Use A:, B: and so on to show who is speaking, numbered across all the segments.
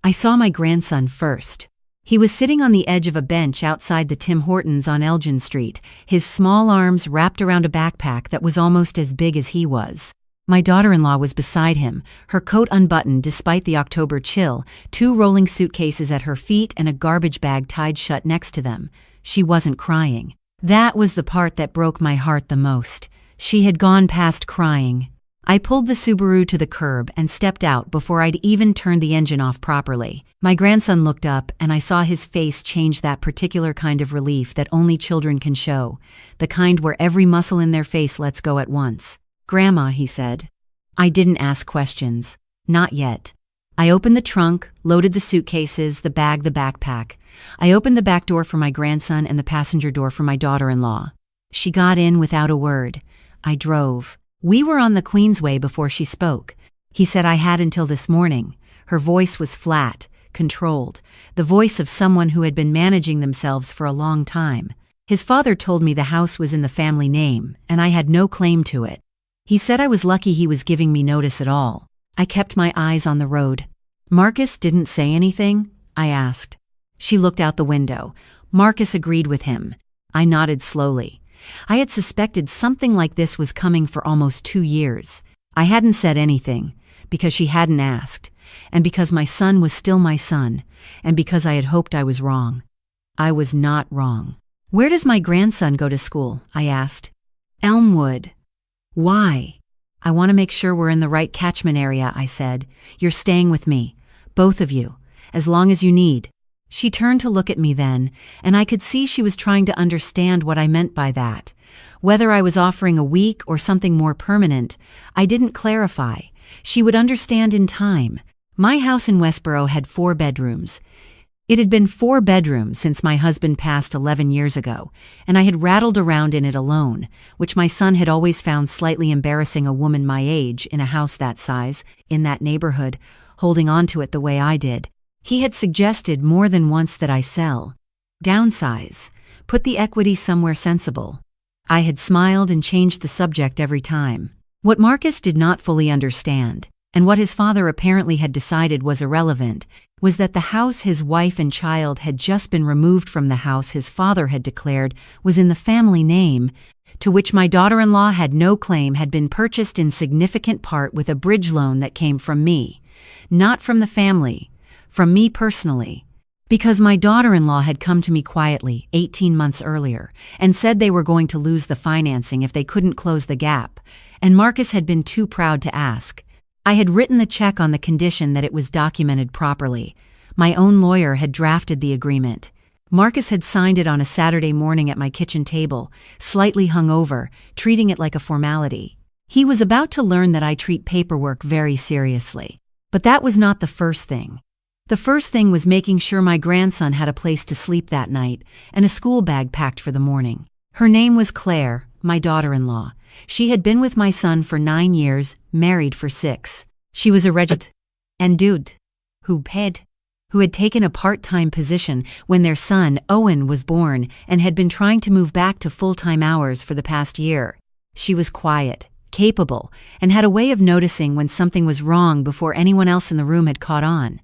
A: I saw my grandson first. He was sitting on the edge of a bench outside the Tim Hortons on Elgin Street, his small arms wrapped around a backpack that was almost as big as he was. My daughter-in-law was beside him, her coat unbuttoned despite the October chill, 2 rolling suitcases at her feet and a garbage bag tied shut next to them. She wasn't crying. That was the part that broke my heart the most. She had gone past crying. I pulled the Subaru to the curb and stepped out before I'd even turned the engine off properly. My grandson looked up and I saw his face change, that particular kind of relief that only children can show, the kind where every muscle in their face lets go at once. "Grandma," he said. I didn't ask questions. Not yet. I opened the trunk, loaded the suitcases, the bag, the backpack. I opened the back door for my grandson and the passenger door for my daughter-in-law. She got in without a word. I drove. We were on the Queensway before she spoke. He said I had until this morning. Her voice was flat, controlled, the voice of someone who had been managing themselves for a long time. His father told me the house was in the family name, and I had no claim to it. He said I was lucky he was giving me notice at all. I kept my eyes on the road. "Marcus didn't say anything?" I asked. She looked out the window. Marcus agreed with him. I nodded slowly. I had suspected something like this was coming for almost 2 years. I hadn't said anything, because she hadn't asked, and because my son was still my son, and because I had hoped I was wrong. I was not wrong. "Where does my grandson go to school?" I asked. "Elmwood." "Why?" "I want to make sure we're in the right catchment area," I said. "You're staying with me, both of you, as long as you need." She turned to look at me then, and I could see she was trying to understand what I meant by that. Whether I was offering a week or something more permanent, I didn't clarify. She would understand in time. My house in Westboro had 4 bedrooms. It had been 4 bedrooms since my husband passed 11 years ago, and I had rattled around in it alone, which my son had always found slightly embarrassing, a woman my age in a house that size, in that neighborhood, holding on to it the way I did. He had suggested more than once that I sell, downsize, put the equity somewhere sensible. I had smiled and changed the subject every time. What Marcus did not fully understand, and what his father apparently had decided was irrelevant, was that the house his wife and child had just been removed from, the house his father had declared was in the family name, to which my daughter-in-law had no claim, had been purchased in significant part with a bridge loan that came from me. Not from the family. From me personally. Because my daughter-in-law had come to me quietly 18 months earlier and said they were going to lose the financing if they couldn't close the gap, and Marcus had been too proud to ask. I had written the check on the condition that it was documented properly. My own lawyer had drafted the agreement. Marcus had signed it on a Saturday morning at my kitchen table, slightly hungover, treating it like a formality. He was about to learn that I treat paperwork very seriously. But that was not the first thing. The first thing was making sure my grandson had a place to sleep that night and a school bag packed for the morning. Her name was Claire, my daughter-in-law. She had been with my son for 9 years, married for 6. She was a registered and dude who had taken a part-time position when their son, Owen, was born and had been trying to move back to full-time hours for the past year. She was quiet, capable, and had a way of noticing when something was wrong before anyone else in the room had caught on.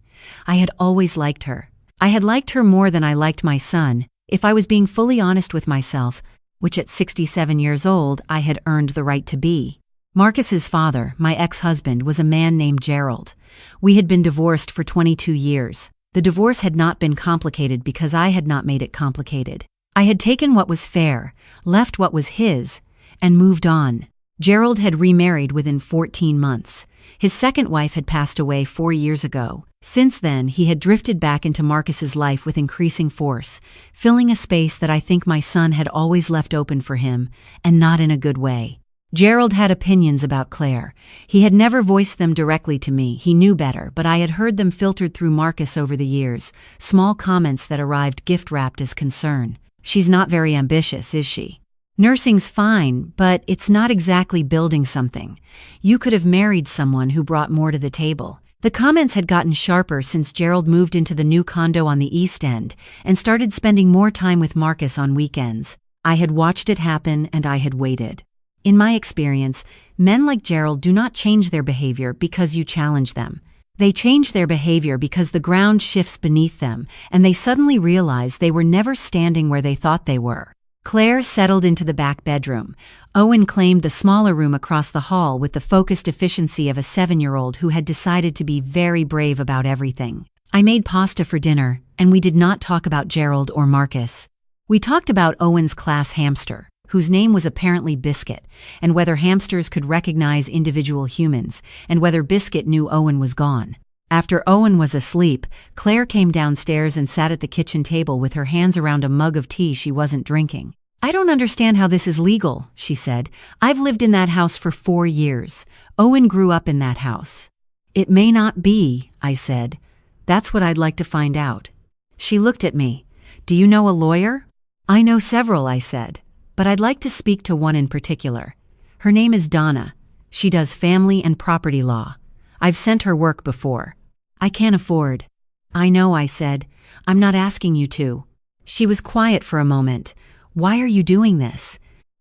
A: I had always liked her. I had liked her more than I liked my son, if I was being fully honest with myself, which at 67 years old I had earned the right to be. Marcus's father, my ex-husband, was a man named Gerald. We had been divorced for 22 years. The divorce had not been complicated because I had not made it complicated. I had taken what was fair, left what was his, and moved on. Gerald had remarried within 14 months. His second wife had passed away 4 years ago. Since then, he had drifted back into Marcus's life with increasing force, filling a space that I think my son had always left open for him, and not in a good way. Gerald had opinions about Claire. He had never voiced them directly to me, he knew better, but I had heard them filtered through Marcus over the years, small comments that arrived gift-wrapped as concern. "She's not very ambitious, is she? Nursing's fine, but it's not exactly building something. You could have married someone who brought more to the table." The comments had gotten sharper since Gerald moved into the new condo on the East End and started spending more time with Marcus on weekends. I had watched it happen and I had waited. In my experience, men like Gerald do not change their behavior because you challenge them. They change their behavior because the ground shifts beneath them, and they suddenly realize they were never standing where they thought they were. Claire settled into the back bedroom. Owen claimed the smaller room across the hall with the focused efficiency of a 7-year-old who had decided to be very brave about everything. I made pasta for dinner, and we did not talk about Gerald or Marcus. We talked about Owen's class hamster, whose name was apparently Biscuit, and whether hamsters could recognize individual humans, and whether Biscuit knew Owen was gone. After Owen was asleep, Claire came downstairs and sat at the kitchen table with her hands around a mug of tea she wasn't drinking. "I don't understand how this is legal," she said. "I've lived in that house for 4 years. Owen grew up in that house." "It may not be," I said. "That's what I'd like to find out." She looked at me. "Do you know a lawyer?" "I know several," I said, "but I'd like to speak to one in particular. Her name is Donna. She does family and property law. I've sent her work before." "I can't afford." "I know," I said. "I'm not asking you to." She was quiet for a moment. "Why are you doing this?"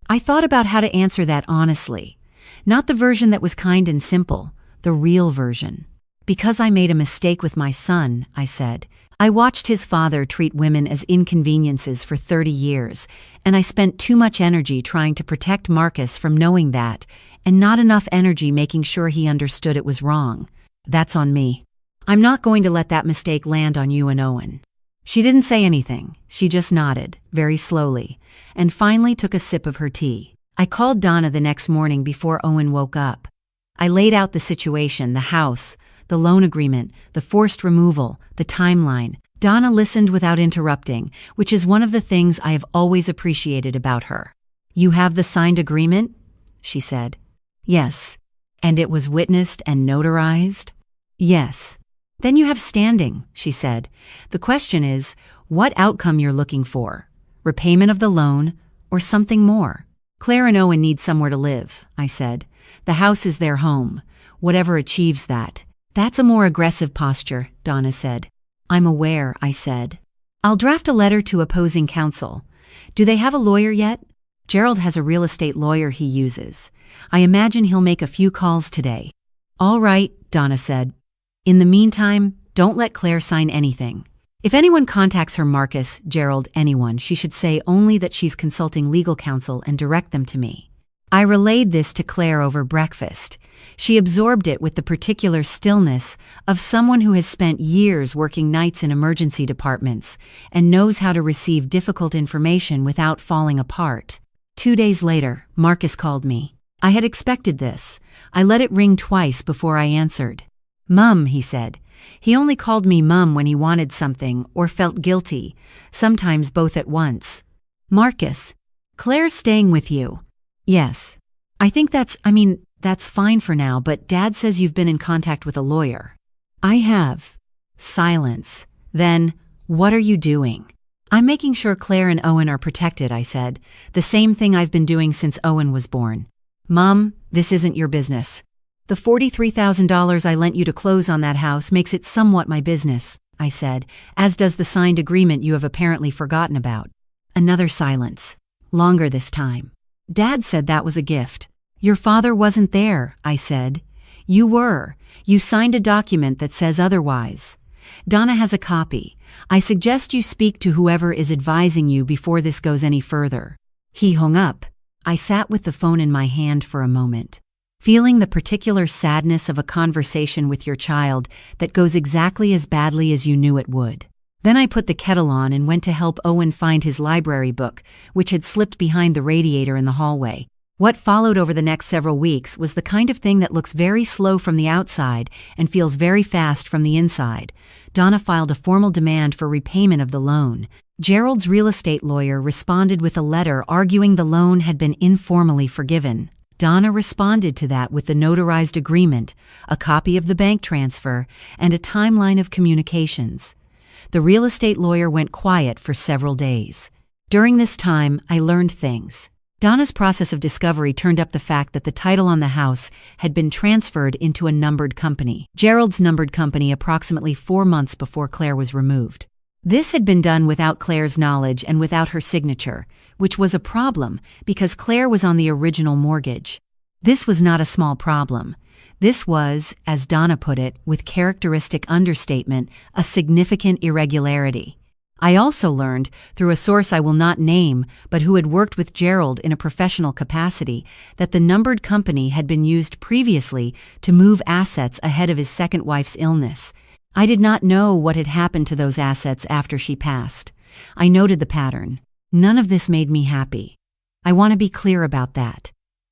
A: I thought about how to answer that honestly. Not the version that was kind and simple, the real version. "Because I made a mistake with my son," I said. "I watched his father treat women as inconveniences for 30 years, and I spent too much energy trying to protect Marcus from knowing that, and not enough energy making sure he understood it was wrong. That's on me. I'm not going to let that mistake land on you and Owen." She didn't say anything. She just nodded, very slowly, and finally took a sip of her tea. I called Donna the next morning before Owen woke up. I laid out the situation, the house, the loan agreement, the forced removal, the timeline. Donna listened without interrupting, which is one of the things I have always appreciated about her. "You have the signed agreement?" she said. "Yes." "And it was witnessed and notarized?" "Yes." "Then you have standing," she said. "The question is, what outcome you're looking for? Repayment of the loan, or something more?" "Claire and Owen need somewhere to live," I said. "The house is their home. Whatever achieves that." "That's a more aggressive posture," Donna said. "I'm aware," I said. "I'll draft a letter to opposing counsel. Do they have a lawyer yet?" "Gerald has a real estate lawyer he uses. I imagine he'll make a few calls today." "All right," Donna said. "In the meantime, don't let Claire sign anything. If anyone contacts her, Marcus, Gerald, anyone, she should say only that she's consulting legal counsel and direct them to me." I relayed this to Claire over breakfast. She absorbed it with the particular stillness of someone who has spent years working nights in emergency departments and knows how to receive difficult information without falling apart. 2 days later, Marcus called me. I had expected this. I let it ring twice before I answered. "Mum," he said. He only called me Mum when he wanted something or felt guilty, sometimes both at once. "Marcus, Claire's staying with you." "Yes." "I think that's fine for now, but Dad says you've been in contact with a lawyer." "I have." Silence. Then, "What are you doing?" "I'm making sure Claire and Owen are protected," I said. "The same thing I've been doing since Owen was born." "Mum, this isn't your business." "The $43,000 I lent you to close on that house makes it somewhat my business," I said, "as does the signed agreement you have apparently forgotten about." Another silence. Longer this time. "Dad said that was a gift." "Your father wasn't there," I said. "You were. You signed a document that says otherwise. Donna has a copy. I suggest you speak to whoever is advising you before this goes any further." He hung up. I sat with the phone in my hand for a moment, feeling the particular sadness of a conversation with your child that goes exactly as badly as you knew it would. Then I put the kettle on and went to help Owen find his library book, which had slipped behind the radiator in the hallway. What followed over the next several weeks was the kind of thing that looks very slow from the outside and feels very fast from the inside. Donna filed a formal demand for repayment of the loan. Gerald's real estate lawyer responded with a letter arguing the loan had been informally forgiven. Donna responded to that with the notarized agreement, a copy of the bank transfer, and a timeline of communications. The real estate lawyer went quiet for several days. During this time, I learned things. Donna's process of discovery turned up the fact that the title on the house had been transferred into a numbered company, Gerald's numbered company, approximately 4 months before Claire was removed. This had been done without Claire's knowledge and without her signature, which was a problem because Claire was on the original mortgage. This was not a small problem. This was, as Donna put it, with characteristic understatement, a significant irregularity. I also learned, through a source I will not name, but who had worked with Gerald in a professional capacity, that the numbered company had been used previously to move assets ahead of his second wife's illness. I did not know what had happened to those assets after she passed. I noted the pattern. None of this made me happy. I want to be clear about that.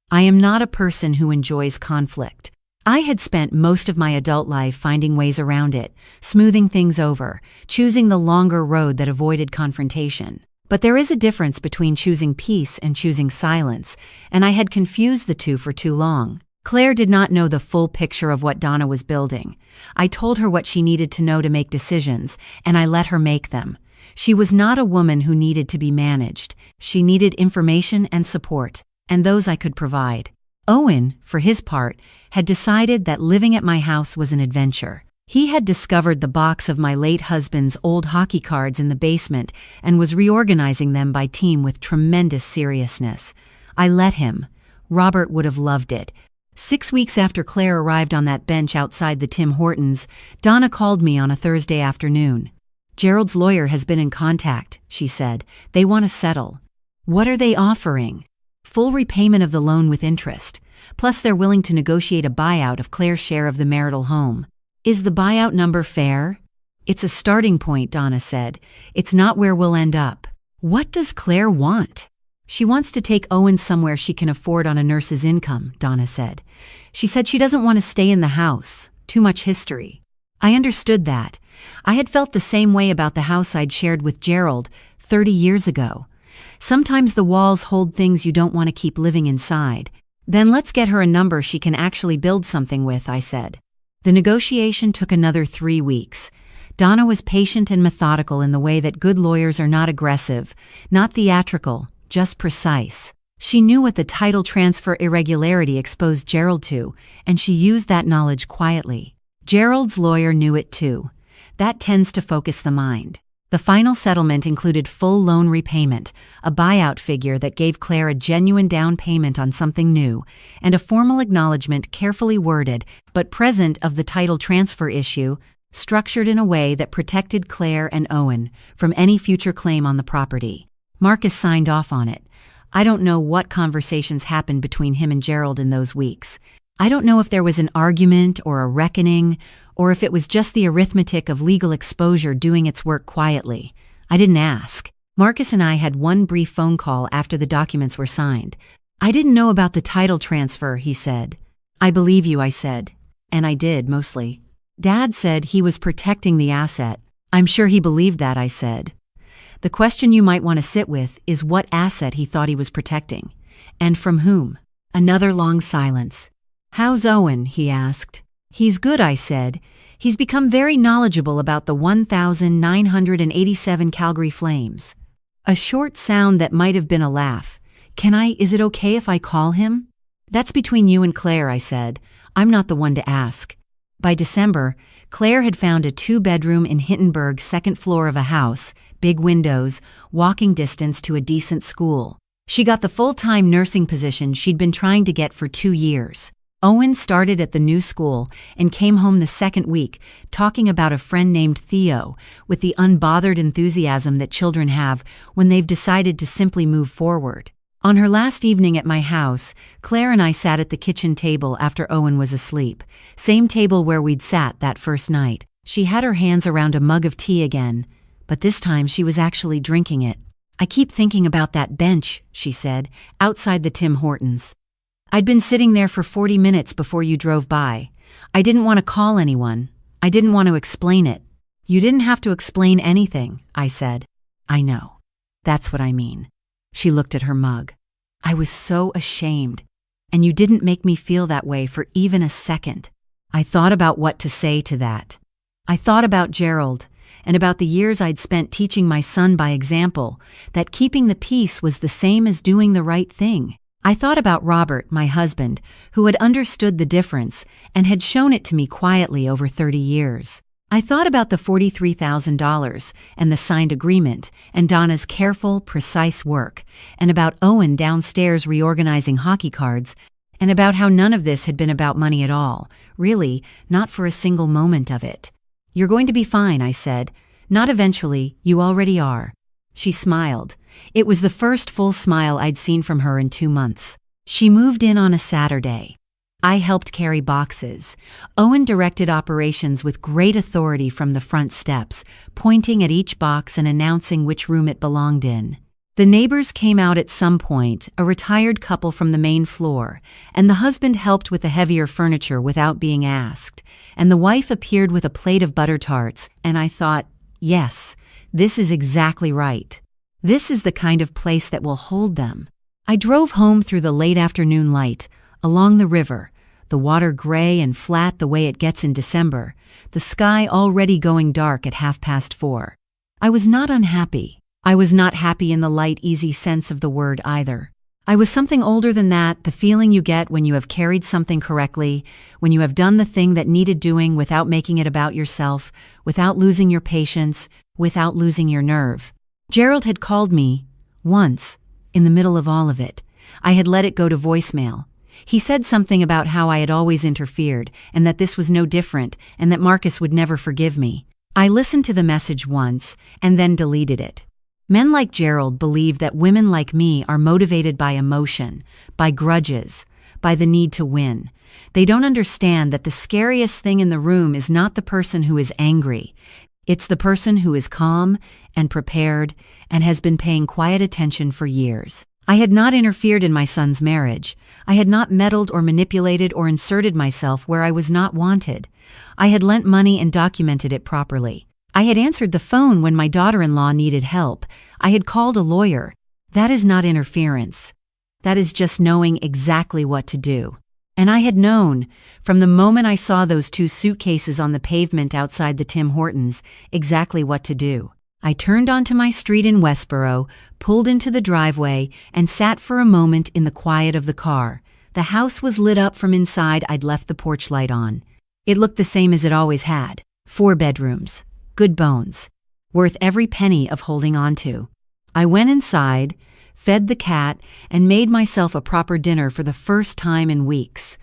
A: I am not a person who enjoys conflict. I had spent most of my adult life finding ways around it, smoothing things over, choosing the longer road that avoided confrontation. But there is a difference between choosing peace and choosing silence, and I had confused the two for too long. Claire did not know the full picture of what Donna was building. I told her what she needed to know to make decisions, and I let her make them. She was not a woman who needed to be managed. She needed information and support, and those I could provide. Owen, for his part, had decided that living at my house was an adventure. He had discovered the box of my late husband's old hockey cards in the basement and was reorganizing them by team with tremendous seriousness. I let him. Robert would have loved it. 6 weeks after Claire arrived on that bench outside the Tim Hortons, Donna called me on a Thursday afternoon. "Gerald's lawyer has been in contact," she said. "They want to settle." "What are they offering?" "Full repayment of the loan with interest. Plus they're willing to negotiate a buyout of Claire's share of the marital home." "Is the buyout number fair?" "It's a starting point," Donna said. "It's not where we'll end up." "What does Claire want?" "She wants to take Owen somewhere she can afford on a nurse's income," Donna said. "She said she doesn't want to stay in the house. Too much history." I understood that. I had felt the same way about the house I'd shared with Gerald 30 years ago. Sometimes the walls hold things you don't want to keep living inside. "Then let's get her a number she can actually build something with," I said. The negotiation took another 3 weeks. Donna was patient and methodical in the way that good lawyers are: not aggressive, not theatrical, just precise. She knew what the title transfer irregularity exposed Gerald to, and she used that knowledge quietly. Gerald's lawyer knew it too. That tends to focus the mind. The final settlement included full loan repayment, a buyout figure that gave Claire a genuine down payment on something new, and a formal acknowledgement, carefully worded but present, of the title transfer issue, structured in a way that protected Claire and Owen from any future claim on the property. Marcus signed off on it. I don't know what conversations happened between him and Gerald in those weeks. I don't know if there was an argument or a reckoning, or if it was just the arithmetic of legal exposure doing its work quietly. I didn't ask. Marcus and I had one brief phone call after the documents were signed. "I didn't know about the title transfer," he said. "I believe you," I said. And I did, mostly. "Dad said he was protecting the asset." "I'm sure he believed that," I said. "The question you might want to sit with is what asset he thought he was protecting. And from whom?" Another long silence. "How's Owen?" he asked. "He's good," I said. "He's become very knowledgeable about the 1987 Calgary Flames." A short sound that might have been a laugh. Is it okay if I call him?" "That's between you and Claire," I said. "I'm not the one to ask." By December, Claire had found a 2-bedroom in Hittenburg, second floor of a house, big windows, walking distance to a decent school. She got the full-time nursing position she'd been trying to get for 2 years. Owen started at the new school and came home the second week, talking about a friend named Theo, with the unbothered enthusiasm that children have when they've decided to simply move forward. On her last evening at my house, Claire and I sat at the kitchen table after Owen was asleep, same table where we'd sat that first night. She had her hands around a mug of tea again, but this time she was actually drinking it. "I keep thinking about that bench," she said, "outside the Tim Hortons. I'd been sitting there for 40 minutes before you drove by. I didn't want to call anyone. I didn't want to explain it." "You didn't have to explain anything," I said. "I know. That's what I mean." She looked at her mug. "I was so ashamed. And you didn't make me feel that way for even a second." I thought about what to say to that. I thought about Gerald, and about the years I'd spent teaching my son by example that keeping the peace was the same as doing the right thing. I thought about Robert, my husband, who had understood the difference and had shown it to me quietly over 30 years. I thought about the $43,000 and the signed agreement and Donna's careful, precise work, and about Owen downstairs reorganizing hockey cards, and about how none of this had been about money at all. Really, not for a single moment of it. "You're going to be fine," I said. "Not eventually, you already are." She smiled. It was the first full smile I'd seen from her in 2 months. She moved in on a Saturday. I helped carry boxes. Owen directed operations with great authority from the front steps, pointing at each box and announcing which room it belonged in. The neighbors came out at some point, a retired couple from the main floor, and the husband helped with the heavier furniture without being asked, and the wife appeared with a plate of butter tarts, and I thought, yes, this is exactly right. This is the kind of place that will hold them. I drove home through the late afternoon light, along the river, the water gray and flat the way it gets in December, the sky already going dark at 4:30. I was not unhappy. I was not happy in the light, easy sense of the word either. I was something older than that, the feeling you get when you have carried something correctly, when you have done the thing that needed doing without making it about yourself, without losing your patience, without losing your nerve. Gerald had called me, once, in the middle of all of it. I had let it go to voicemail. He said something about how I had always interfered, and that this was no different, and that Marcus would never forgive me. I listened to the message once, and then deleted it. Men like Gerald believe that women like me are motivated by emotion, by grudges, by the need to win. They don't understand that the scariest thing in the room is not the person who is angry. It's the person who is calm and prepared and has been paying quiet attention for years. I had not interfered in my son's marriage. I had not meddled or manipulated or inserted myself where I was not wanted. I had lent money and documented it properly. I had answered the phone when my daughter-in-law needed help. I had called a lawyer. That is not interference. That is just knowing exactly what to do. And I had known, from the moment I saw those 2 suitcases on the pavement outside the Tim Hortons, exactly what to do. I turned onto my street in Westboro, pulled into the driveway, and sat for a moment in the quiet of the car. The house was lit up from inside. I'd left the porch light on. It looked the same as it always had. 4 bedrooms. Good bones. Worth every penny of holding on to. I went inside, fed the cat, and made myself a proper dinner for the first time in weeks.